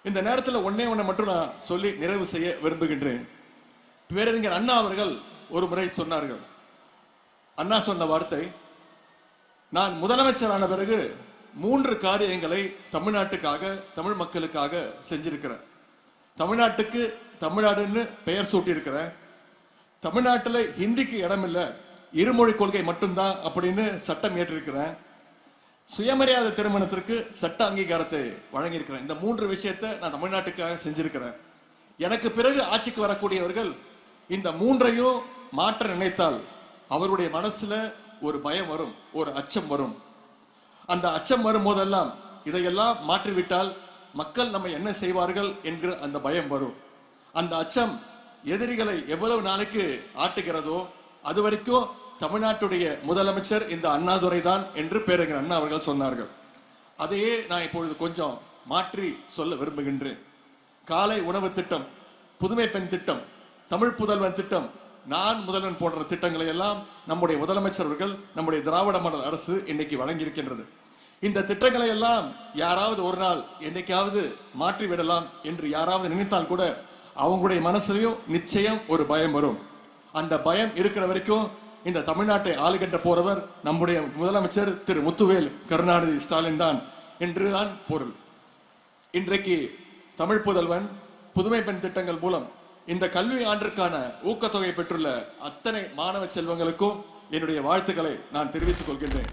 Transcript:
இந்த நேரத்தில் ஒன்னே ஒன்றை மட்டும் நான் சொல்லி நிறைவு செய்ய விரும்புகின்றேன். பேரறிஞர் அண்ணா அவர்கள் ஒரு முறை சொன்னார்கள். அண்ணா சொன்ன வார்த்தை, நான் முதலமைச்சரான பிறகு 3 காரியங்களை தமிழ்நாட்டுக்காக, தமிழ் மக்களுக்காக செஞ்சிருக்கிறேன். தமிழ்நாட்டுக்கு தமிழ்நாடுன்னு பெயர் சூட்டி இருக்கிறேன். தமிழ்நாட்டில் ஹிந்திக்கு இடம் இல்லை, இருமொழி கொள்கை மட்டும்தான் அப்படின்னு சட்டம் ஏற்றிருக்கிறேன். சுயமரியாதை திருமணத்திற்கு சட்ட அங்கீகாரத்தை வழங்கியிருக்கிறேன். இந்த 3 விஷயத்தை நான் தமிழ்நாட்டுக்காக செஞ்சிருக்கிறேன். எனக்கு பிறகு ஆட்சிக்கு வரக்கூடியவர்கள் இந்த 3ஐயும் மாற்ற நினைத்தால் அவருடைய மனசுல ஒரு பயம் வரும், ஒரு அச்சம் வரும். அந்த அச்சம் வரும் போதெல்லாம் இதையெல்லாம் மாற்றிவிட்டால் மக்கள் நம்ம என்ன செய்வார்கள் என்கிற அந்த பயம் வரும். அந்த அச்சம் எதிரிகளை எவ்வளவு நாளைக்கு ஆட்டுகிறதோ அது வரைக்கும் தமிழ்நாட்டுடைய முதலமைச்சர் இந்த அண்ணாதுரை தான் என்று பேரறிஞர் அண்ணா அவர்கள் சொன்னார்கள். அதையே நான் இப்பொழுது கொஞ்சம் மாற்றி சொல்ல விரும்புகின்றேன். காலை உணவு திட்டம், புதுமை பெண் திட்டம், தமிழ் புதல்வன் திட்டம், நான் முதல்வன் போன்ற திட்டங்களை எல்லாம் நம்முடைய முதலமைச்சர் அவர்கள், நம்முடைய திராவிட மாடல் அரசு இன்னைக்கு வழங்கியிருக்கின்றது. இந்த திட்டங்களை எல்லாம் யாராவது ஒரு நாள் என்னைக்காவது மாற்றி விடலாம் என்று யாராவது நினைத்தால் கூட அவங்களுடைய மனசுலையும் நிச்சயம் ஒரு பயம் வரும். அந்த பயம் இருக்கிற வரைக்கும் இந்த தமிழ்நாட்டை ஆளுகின்ற போறவர் நம்முடைய முதலமைச்சர் திரு முத்துவேல் கருணாநிதி ஸ்டாலின் தான் என்றுதான் பொருள். இன்றைக்கு தமிழ் புதல்வன், புதுமை பெண் திட்டங்கள் மூலம் இந்த கல்வி ஆண்டிற்கான ஊக்கத்தொகை பெற்றுள்ள அத்தனை மாணவ செல்வங்களுக்கும் என்னுடைய வாழ்த்துக்களை நான் தெரிவித்துக் கொள்கின்றேன்.